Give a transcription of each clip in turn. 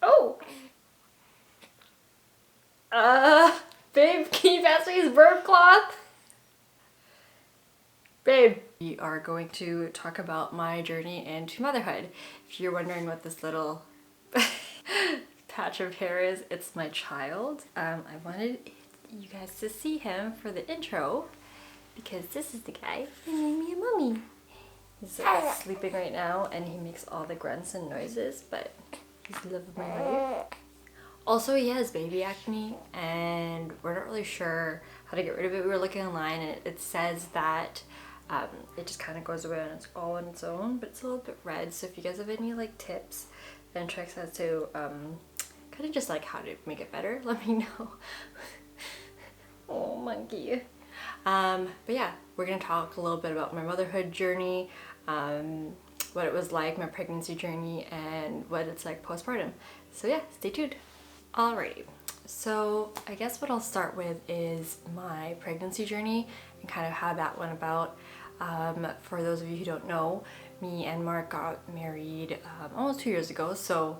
Oh! Babe, can you pass me his burp cloth? Babe. We are going to talk about my journey into motherhood. If you're wondering what this little patch of hair is, it's my child. I wanted you guys to see him for the intro because this is the guy who made me a mummy. He's sleeping right now and he makes all the grunts and noises, but he's the love of my life. Also, he has baby acne and we're not really sure how to get rid of it. We were looking online and it says that it just kind of goes away on its own, but it's a little bit red. So if you guys have any like tips and tricks as to kind of just like how to make it better, let me know. Oh, monkey. But yeah, we're gonna talk a little bit about my motherhood journey, what it was like, my pregnancy journey, and what it's like postpartum. So yeah, stay tuned. Alrighty, so I guess what I'll start with is my pregnancy journey and kind of how that went about. For those of you who don't know, me and Mark got married almost 2 years ago, so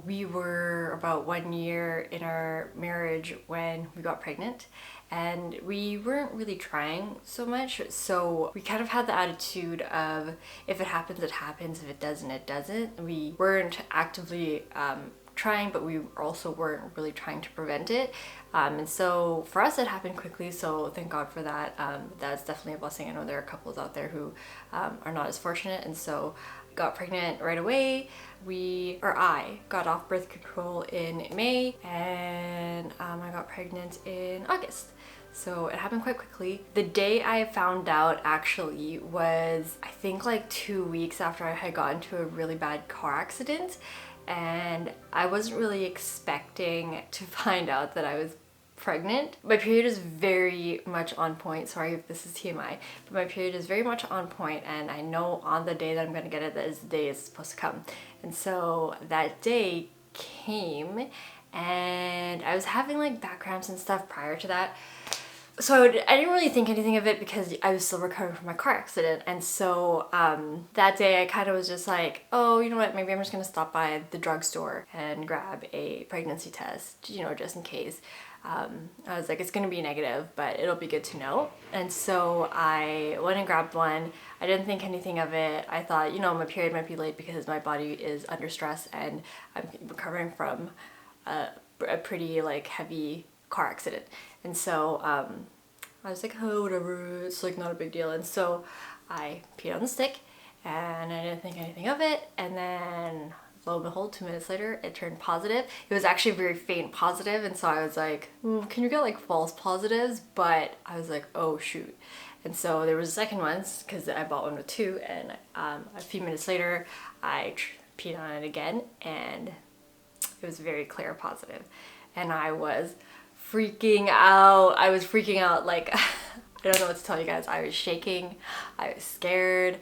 we were about 1 year in our marriage when we got pregnant, and we weren't really trying so much, so we kind of had the attitude of if it happens, it happens, if it doesn't, it doesn't. We weren't actively trying, but we also weren't really trying to prevent it, and so for us it happened quickly, so thank God for that. That's definitely a blessing. I know there are couples out there who are not as fortunate, and so got pregnant right away. I got off birth control in May, and I got pregnant in August. So it happened quite quickly. The day I found out actually was, I think, like 2 weeks after I had gotten into a really bad car accident, and I wasn't really expecting to find out that I was pregnant. My period is very much on point. Sorry if this is TMI, but my period is very much on point, and I know on the day that I'm gonna get it, that is the day it's supposed to come. And so that day came, and I was having like back cramps and stuff prior to that. So I didn't really think anything of it because I was still recovering from my car accident. And so that day I kind of was just like, oh, you know what, maybe I'm just gonna stop by the drugstore and grab a pregnancy test, you know, just in case. I was like, it's gonna be negative, but it'll be good to know. And so I went and grabbed one. I didn't think anything of it. I thought, you know, my period might be late because my body is under stress and I'm recovering from a pretty like heavy car accident. And so I was like, oh, whatever, it's like not a big deal. And so I peed on the stick and I didn't think anything of it. And then lo and behold, 2 minutes later, it turned positive. It was actually a very faint positive, and so I was like, can you get like false positives? But I was like, oh shoot. And so there was a second one, because I bought one with two, and a few minutes later, I peed on it again, and it was very clear positive. And I was freaking out. I was freaking out, like, I don't know what to tell you guys. I was shaking, I was scared.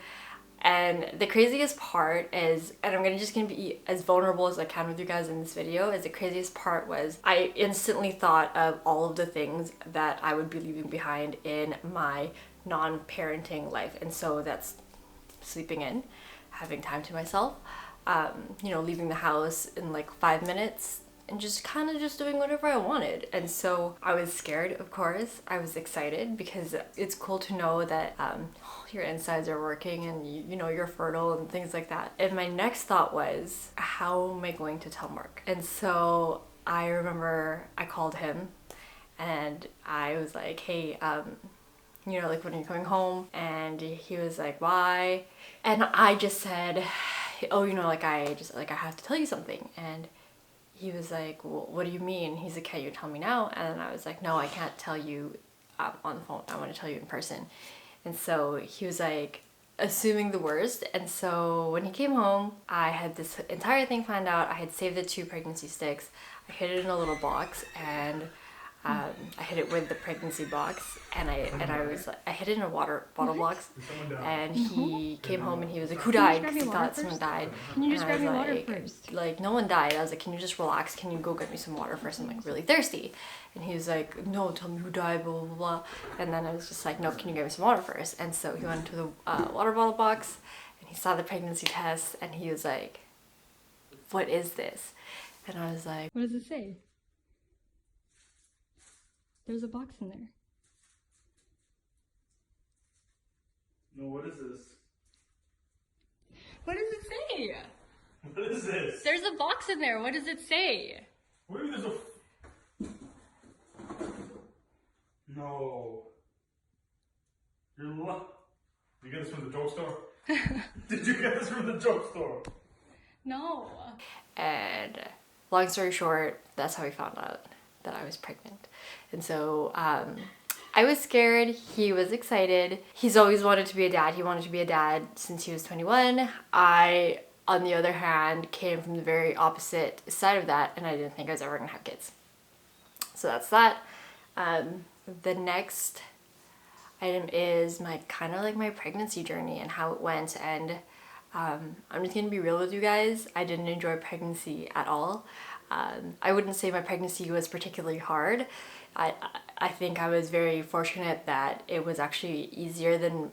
And the craziest part is, and I'm just gonna be as vulnerable as I can with you guys in this video, is the craziest part was I instantly thought of all of the things that I would be leaving behind in my non-parenting life. And so that's sleeping in, having time to myself, you know, leaving the house in like 5 minutes, and just kind of just doing whatever I wanted. And so I was scared, of course. I was excited because it's cool to know that your insides are working and you know you're fertile and things like that. And my next thought was, how am I going to tell Mark? And so I remember I called him and I was like, hey, you know, like, when are you coming home? And he was like, why? And I just said, oh, you know, like, I have to tell you something. And he was like, well, what do you mean? He's like, can you tell me now? And I was like, no, I can't tell you on the phone. I want to tell you in person. And so he was like, assuming the worst. And so when he came home, I had this entire thing planned out. I had saved the 2 pregnancy sticks. I hid it in a little box, and I hid it with the pregnancy box, and I hid it in a water bottle box. And he came home and he was like, who died? Because he thought someone died. Can you just grab me water first? Like, no one died. I was like, can you just relax? Can you go get me some water first? I'm like really thirsty. And he was like, no, tell me who died, blah, blah, blah. And then I was just like, no, can you get me some water first? And so he went into the water bottle box and he saw the pregnancy test and he was like, what is this? And I was like, what does it say? There's a box in there. No, what is this? What does it say? What is this? There's a box in there. What does it say? What do you mean there's a... No. Did you get this from the drugstore? Did you get this from the drugstore? No. and long story short, that's how we found out that I was pregnant. And so I was scared, he was excited. He's always wanted to be a dad. He wanted to be a dad since he was 21. I, on the other hand, came from the very opposite side of that, and I didn't think I was ever gonna have kids. So that's that. The next item is my kind of like my pregnancy journey and how it went. And I'm just gonna be real with you guys. I didn't enjoy pregnancy at all. I wouldn't say my pregnancy was particularly hard. I think I was very fortunate that it was actually easier than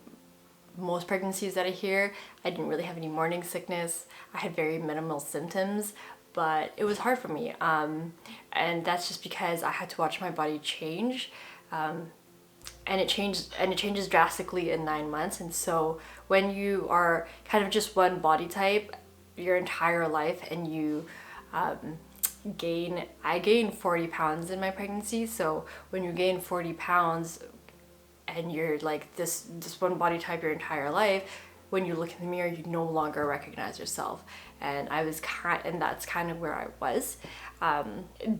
most pregnancies that I hear. I didn't really have any morning sickness. I had very minimal symptoms, but it was hard for me. And that's just because I had to watch my body change. And it changes drastically in 9 months. And so when you are kind of just one body type your entire life and you I gained 40 pounds in my pregnancy. So when you gain 40 pounds and you're like this one body type your entire life, when you look in the mirror, you no longer recognize yourself. And that's kind of where I was.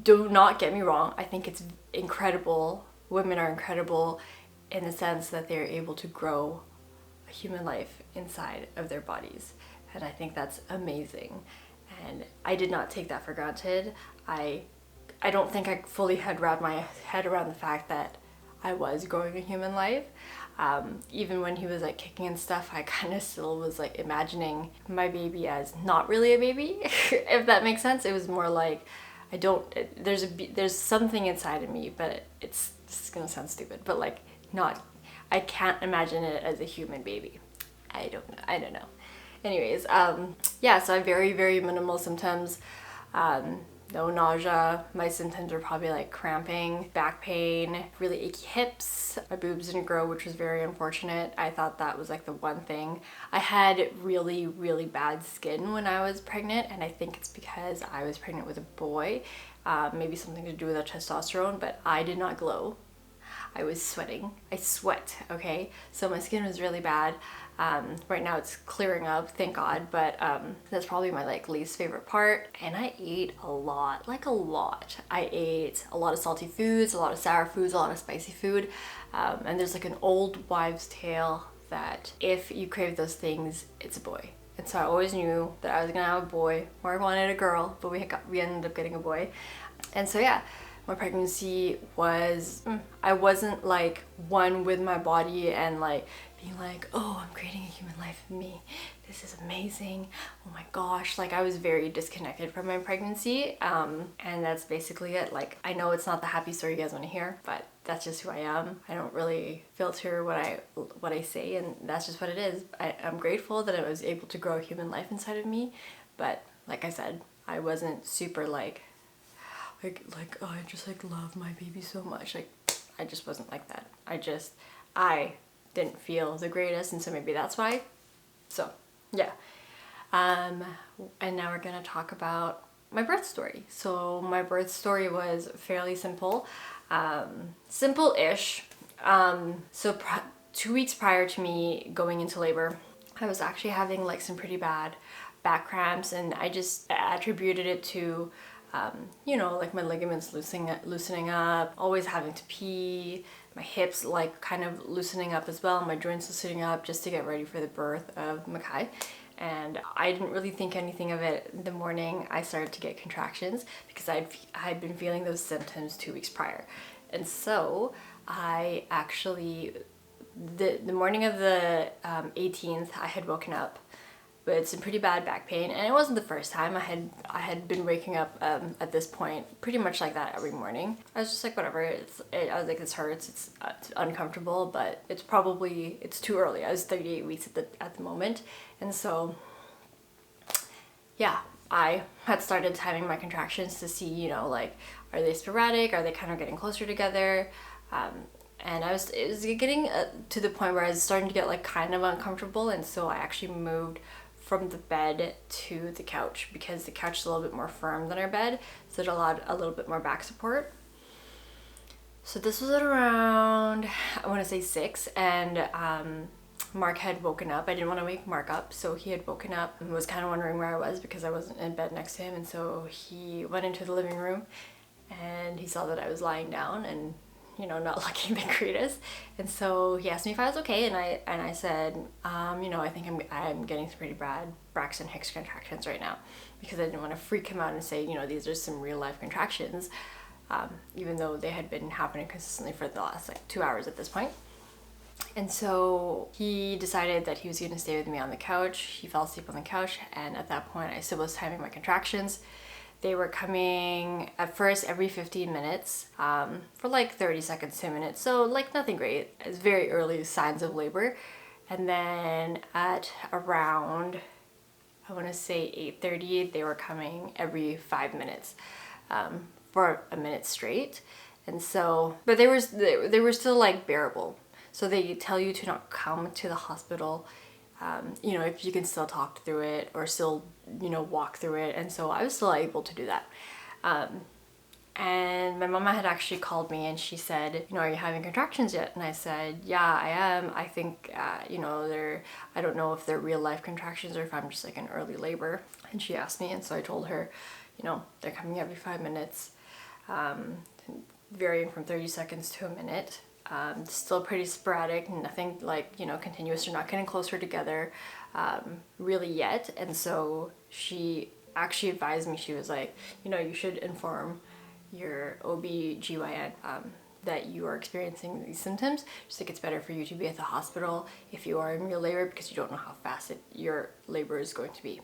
Do not get me wrong. I think it's incredible. Women are incredible in the sense that they're able to grow a human life inside of their bodies. And I think that's amazing. And I did not take that for granted. I don't think I fully had wrapped my head around the fact that I was growing a human life. Even when he was like kicking and stuff, I kind of still was like imagining my baby as not really a baby, if that makes sense. It was more like, there's something inside of me, but this is gonna sound stupid, but like I can't imagine it as a human baby. I don't know. Anyways, yeah, so I have very, very minimal symptoms. No nausea. My symptoms were probably like cramping, back pain, really achy hips. My boobs didn't grow, which was very unfortunate. I thought that was like the one thing. I had really, really bad skin when I was pregnant, and I think it's because I was pregnant with a boy. Maybe something to do with the testosterone, but I did not glow. I was sweating. I sweat, okay? So my skin was really bad. Right now it's clearing up, thank God, but that's probably my like least favorite part. And I ate a lot, like a lot. I ate a lot of salty foods, a lot of sour foods, a lot of spicy food. And there's like an old wives' tale that if you crave those things, it's a boy. And so I always knew that I was gonna have a boy, or I wanted a girl, but we ended up getting a boy. And so yeah, my pregnancy was, I wasn't like one with my body and like being like, oh, I'm creating a human life in me. This is amazing. Oh my gosh. Like I was very disconnected from my pregnancy. And that's basically it. Like, I know it's not the happy story you guys want to hear, but that's just who I am. I don't really filter what I say, and that's just what it is. I'm grateful that I was able to grow a human life inside of me. But like I said, I wasn't super like, oh, I just like love my baby so much. Like, I just wasn't like that. I didn't feel the greatest, and so maybe that's why. So yeah. And now we're gonna talk about my birth story. So my birth story was fairly simple. Simple-ish. So 2 weeks prior to me going into labor, I was actually having like some pretty bad back cramps, and I just attributed it to you know, like my ligaments loosening up, always having to pee, my hips like kind of loosening up as well, my joints loosening up just to get ready for the birth of Makai. And I didn't really think anything of it. The morning I started to get contractions because I'd been feeling those symptoms 2 weeks prior. And so I actually, the morning of the 18th, I had woken up with some pretty bad back pain, and it wasn't the first time. I had been waking up at this point pretty much like that every morning. I was just like, whatever. I was like, this hurts. It's uncomfortable, but it's too early. I was 38 weeks at the moment, and so yeah. I had started timing my contractions to see, you know, like, are they sporadic? Are they kind of getting closer together? And it was getting to the point where I was starting to get like kind of uncomfortable, and so I actually moved from the bed to the couch because the couch is a little bit more firm than our bed, so it allowed a little bit more back support. So this was at around, I want to say 6, and Mark had woken up. I didn't want to wake Mark up, so he had woken up and was kind of wondering where I was because I wasn't in bed next to him, and so he went into the living room and he saw that I was lying down and, you know, not looking the greatest, and so he asked me if I was okay, and I said, you know, I think I'm getting some pretty bad Braxton Hicks contractions right now, because I didn't want to freak him out and say, you know, these are some real life contractions, even though they had been happening consistently for the last like 2 hours at this point. And so he decided that he was going to stay with me on the couch. He fell asleep on the couch, and at that point I still was timing my contractions. They were coming at first every 15 minutes for like 30 seconds to a minute, so like nothing great. It's very early signs of labor. And then at around, I want to say 8:30, they were coming every 5 minutes for a minute straight. And so, but they were still like bearable. So they tell you to not come to the hospital, you know, if you can still talk through it or still, you know, walk through it. And so I was still able to do that. And my mama had actually called me and she said, you know, are you having contractions yet? And I said, yeah, I am. I think, you know, I don't know if they're real life contractions or if I'm just like in early labor. And she asked me, and so I told her, you know, they're coming every 5 minutes, varying from 30 seconds to a minute. Still pretty sporadic, nothing like, you know, continuous. They're not getting closer together really yet. And so she actually advised me, she was like, you know, you should inform your OB/GYN that you are experiencing these symptoms. Just think it's better for you to be at the hospital if you are in real labor, because you don't know how fast your labor is going to be.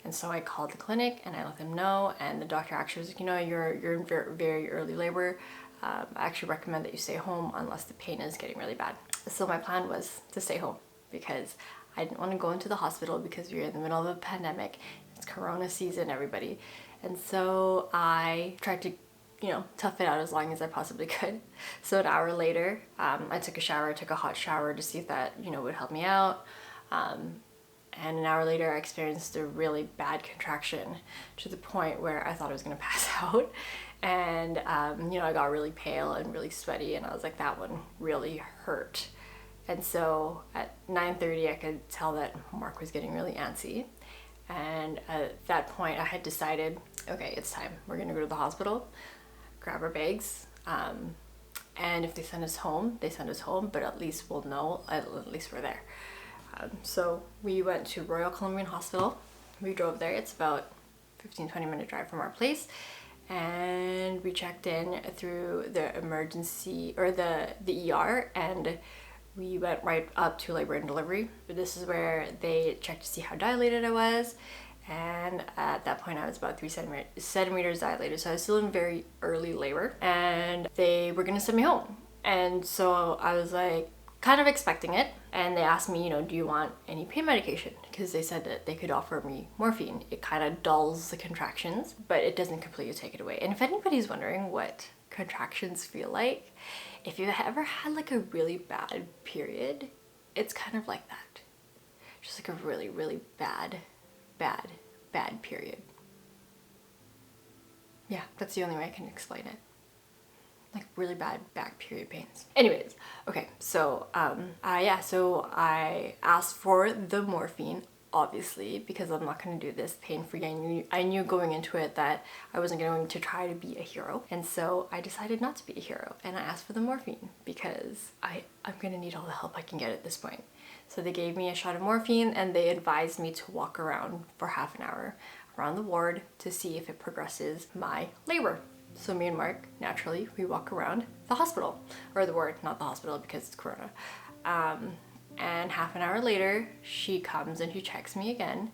And so I called the clinic and I let them know, and the doctor actually was like, you know, you're in very, very early labor. I actually recommend that you stay home unless the pain is getting really bad. So my plan was to stay home because I didn't want to go into the hospital because we were in the middle of a pandemic. It's Corona season, everybody. And so I tried to, you know, tough it out as long as I possibly could. So an hour later, I took a shower, took a hot shower to see if that, you know, would help me out. And an hour later, I experienced a really bad contraction to the point where I thought I was going to pass out. And, you know, I got really pale and really sweaty, and I was like, that one really hurt. And so at 9:30, I could tell that Mark was getting really antsy. And at that point, I had decided, okay, it's time. We're going to go to the hospital, grab our bags. And if they send us home, they send us home, but at least we'll know, at least we're there. So we went to Royal Columbian Hospital. We drove there. It's about 15-20 minute drive from our place. And we checked in through the emergency, or the ER, and we went right up to labor and delivery. But this is where they checked to see how dilated I was, and at that point I was about 3 centimeters dilated, so I was still in very early labor, and they were gonna send me home. And so I was like, kind of expecting it, and they asked me, you know, do you want any pain medication? Because they said that they could offer me morphine. It kind of dulls the contractions, but it doesn't completely take it away. And if anybody's wondering what contractions feel like, if you've ever had like a really bad period, it's kind of like that. Just like a really, really bad period. Yeah, that's the only way I can explain it. Like really bad back period pains. Anyways, okay, so I asked for the morphine, obviously, because I'm not going to do this pain-free. I knew going into it that I wasn't going to try to be a hero, and so I decided not to be a hero, and I asked for the morphine because I'm going to need all the help I can get at this point. So they gave me a shot of morphine, and they advised me to walk around for half an hour around the ward to see if it progresses my labor. So me and Mark, naturally, we walk around the hospital, or the ward, not the hospital because it's Corona. And half an hour later, she comes and she checks me again,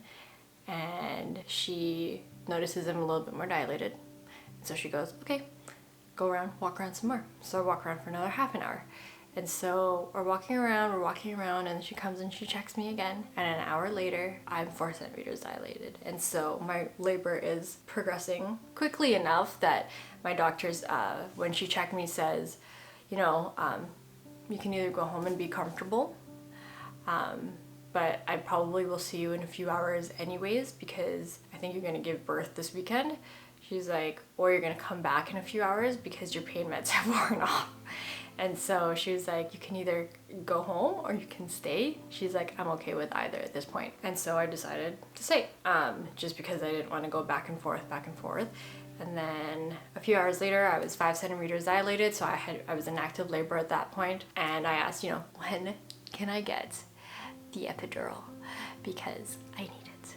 and she notices I'm a little bit more dilated. And so she goes, okay, go around, walk around some more. So I walk around for another half an hour. And so we're walking around, and she comes and she checks me again. And an hour later, I'm 4 centimeters dilated. And so my labor is progressing quickly enough that my doctor's, when she checked me, says, you know, you can either go home and be comfortable, but I probably will see you in a few hours anyways, because I think you're gonna give birth this weekend. She's like, or you're gonna come back in a few hours because your pain meds have worn off. And so she was like, you can either go home or you can stay. She's like, I'm okay with either at this point. And so I decided to stay, just because I didn't want to go back and forth. And then a few hours later, I was 5 centimeters dilated, so I was in active labor at that point. And I asked, you know, when can I get the epidural? Because I need it.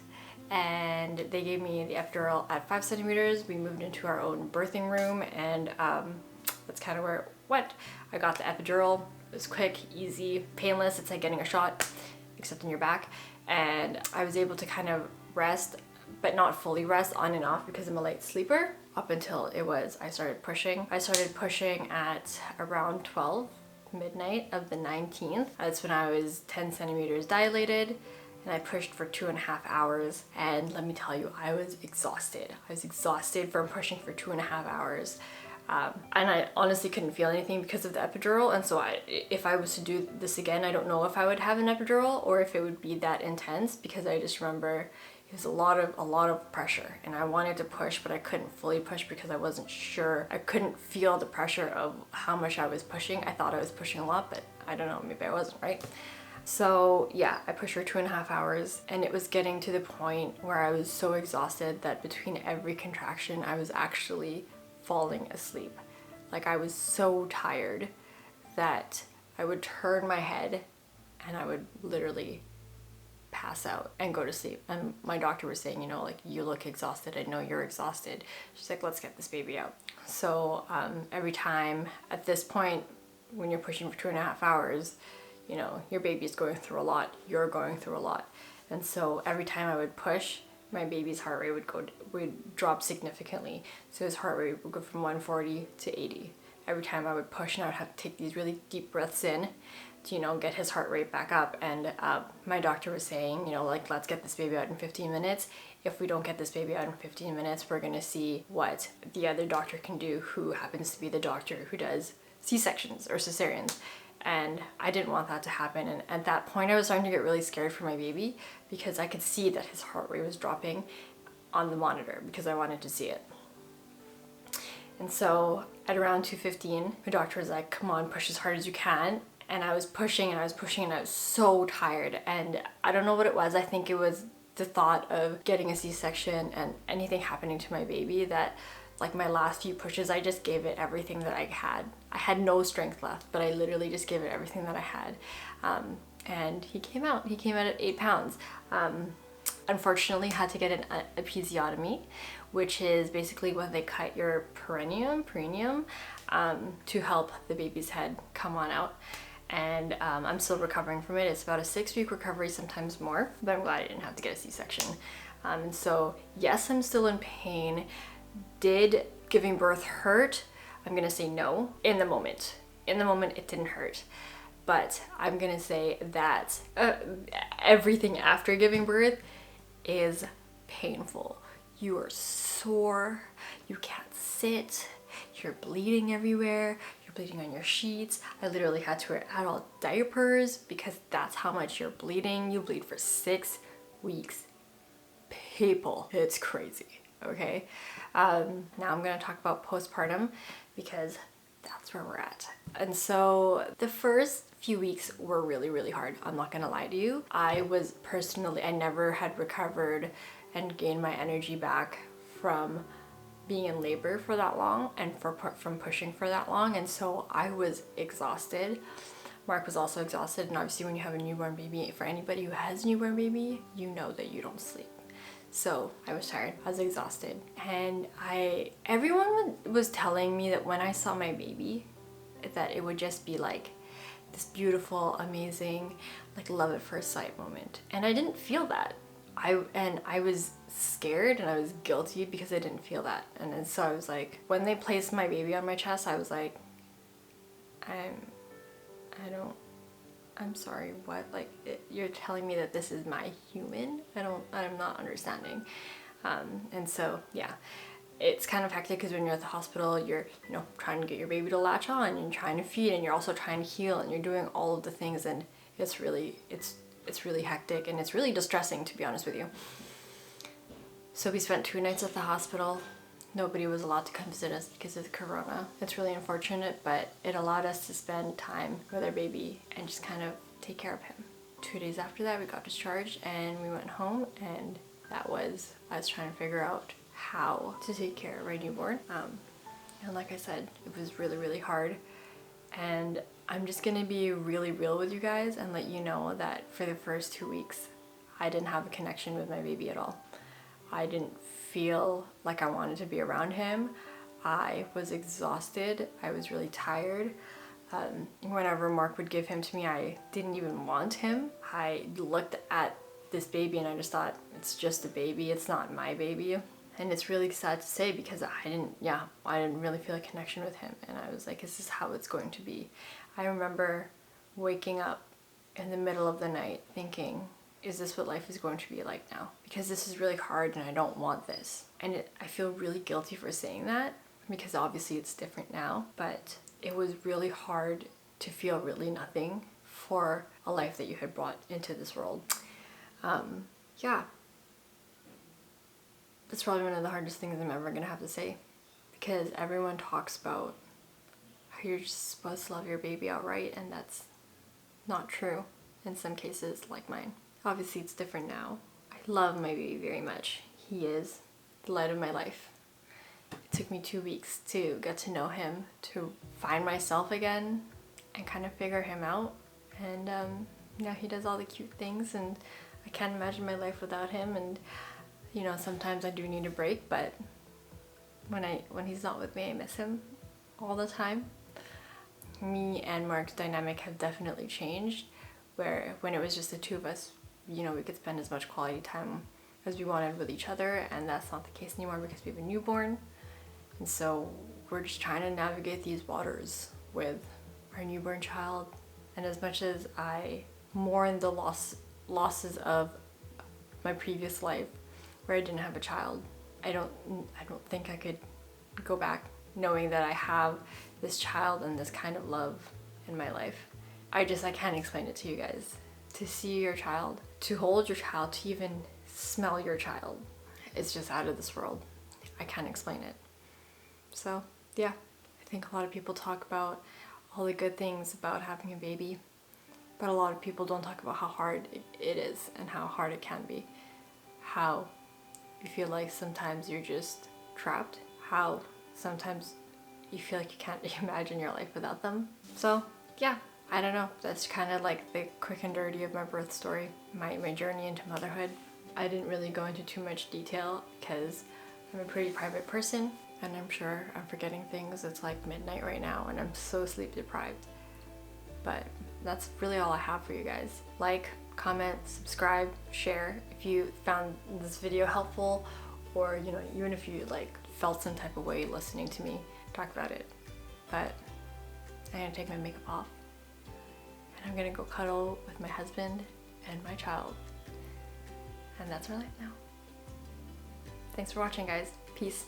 And they gave me the epidural at 5 centimeters. We moved into our own birthing room, and that's kind of where it went. I got the epidural. It was quick, easy, painless. It's like getting a shot, except in your back. And I was able to kind of rest, but not fully rest, on and off, because I'm a light sleeper, up until I started pushing. I started pushing at around 12 midnight of the 19th. That's when I was 10 centimeters dilated, and I pushed for 2.5 hours. And let me tell you, I was exhausted. I was exhausted from pushing for 2.5 hours. And I honestly couldn't feel anything because of the epidural. And so if I was to do this again, I don't know if I would have an epidural or if it would be that intense, because I just remember it was a lot of pressure, and I wanted to push, but I couldn't fully push because I wasn't sure. I couldn't feel the pressure of how much I was pushing. I thought I was pushing a lot, but I don't know, maybe I wasn't, right? So yeah, I pushed for 2.5 hours, and it was getting to the point where I was so exhausted that between every contraction, I was actually falling asleep. Like, I was so tired that I would turn my head and I would literally pass out and go to sleep. And my doctor was saying, you know, like, you look exhausted. I know you're exhausted. She's like, let's get this baby out. So every time at this point, when you're pushing for 2.5 hours, you know, your baby's going through a lot. You're going through a lot. And so every time I would push, my baby's heart rate would drop significantly. So his heart rate would go from 140 to 80. Every time I would push, and I would have to take these really deep breaths in to, you know, get his heart rate back up. And my doctor was saying, you know, like, let's get this baby out in 15 minutes. If we don't get this baby out in 15 minutes, we're gonna see what the other doctor can do, who happens to be the doctor who does C-sections or cesareans. And I didn't want that to happen. And at that point, I was starting to get really scared for my baby, because I could see that his heart rate was dropping on the monitor, because I wanted to see it. And so at around 2:15, my doctor was like, come on, push as hard as you can. And I was pushing and I was pushing, and I was so tired. And I don't know what it was. I think it was the thought of getting a C-section and anything happening to my baby, that like my last few pushes, I just gave it everything that I had. I had no strength left, but I literally just gave it everything that I had. And he came out. He came out at 8 pounds. Unfortunately, had to get an episiotomy, which is basically when they cut your perineum, to help the baby's head come on out. And I'm still recovering from it. It's about a 6-week recovery, sometimes more, but I'm glad I didn't have to get a C-section. And so yes, I'm still in pain. Did giving birth hurt? I'm gonna say no. In the moment it didn't hurt. But I'm gonna say that everything after giving birth is painful. You are sore, you can't sit, you're bleeding everywhere, you're bleeding on your sheets. I literally had to wear adult diapers because that's how much you're bleeding. You bleed for 6 weeks. People, it's crazy, okay? Now I'm gonna talk about postpartum, because that's where we're at. And so the first few weeks were really, really hard. I'm not gonna lie to you. I never had recovered and gained my energy back from being in labor for that long and from pushing for that long. And so I was exhausted. Mark was also exhausted. And obviously when you have a newborn baby, for anybody who has a newborn baby, you know that you don't sleep. So I was tired, I was exhausted. And everyone was telling me that when I saw my baby, that it would just be like this beautiful, amazing, like love at first sight moment. And I didn't feel that. I was scared and I was guilty because I didn't feel that. And then so I was like, when they placed my baby on my chest, I was like, I'm I'm sorry, what? Like, you're telling me that this is my human? I'm not understanding. And so, yeah, it's kind of hectic because when you're at the hospital, you're, you know, trying to get your baby to latch on, and you're trying to feed, and you're also trying to heal, and you're doing all of the things, and it's really hectic, and it's really distressing, to be honest with you. So we spent 2 nights at the hospital. Nobody was allowed to come visit us because of the corona. It's really unfortunate, but it allowed us to spend time with our baby and just kind of take care of him. 2 days after that, we got discharged and we went home, and that was us trying to figure out how to take care of our newborn. And like I said, it was really, really hard. And I'm just gonna be really real with you guys and let you know that for the first 2 weeks, I didn't have a connection with my baby at all. I didn't feel like I wanted to be around him. I was exhausted. I was really tired. Whenever Mark would give him to me, I didn't even want him. I looked at this baby and I just thought, it's just a baby, it's not my baby. And it's really sad to say because I didn't really feel a connection with him. And I was like, this is how it's going to be. I remember waking up in the middle of the night thinking, is this what life is going to be like now? Because this is really hard and I don't want this. And I feel really guilty for saying that because obviously it's different now, but it was really hard to feel really nothing for a life that you had brought into this world. Yeah. That's probably one of the hardest things I'm ever gonna have to say because everyone talks about how you're just supposed to love your baby outright, and that's not true in some cases like mine. Obviously it's different now. I love my baby very much. He is the light of my life. It took me 2 weeks to get to know him, to find myself again and kind of figure him out. And yeah, he does all the cute things and I can't imagine my life without him. And you know, sometimes I do need a break, but when he's not with me, I miss him all the time. Me and Mark's dynamic have definitely changed, where when it was just the two of us, you know, we could spend as much quality time as we wanted with each other, and that's not the case anymore because we have a newborn. And so we're just trying to navigate these waters with our newborn child. And as much as I mourn the losses of my previous life where I didn't have a child, I don't think I could go back knowing that I have this child and this kind of love in my life. I can't explain it to you guys. To see your child, to hold your child, to even smell your child, it's just out of this world. I can't explain it. So yeah, I think a lot of people talk about all the good things about having a baby, but a lot of people don't talk about how hard it is and how hard it can be. How you feel like sometimes you're just trapped. How sometimes you feel like you can't imagine your life without them. So yeah, I don't know. That's kind of like the quick and dirty of my birth story, my journey into motherhood. I didn't really go into too much detail because I'm a pretty private person and I'm sure I'm forgetting things. It's like midnight right now and I'm so sleep deprived. But that's really all I have for you guys. Like, comment, subscribe, share if you found this video helpful, or you know, even if you like felt some type of way listening to me talk about it. But I'm gonna take my makeup off and I'm gonna go cuddle with my husband and my child. And that's our life now. Thanks for watching, guys. Peace.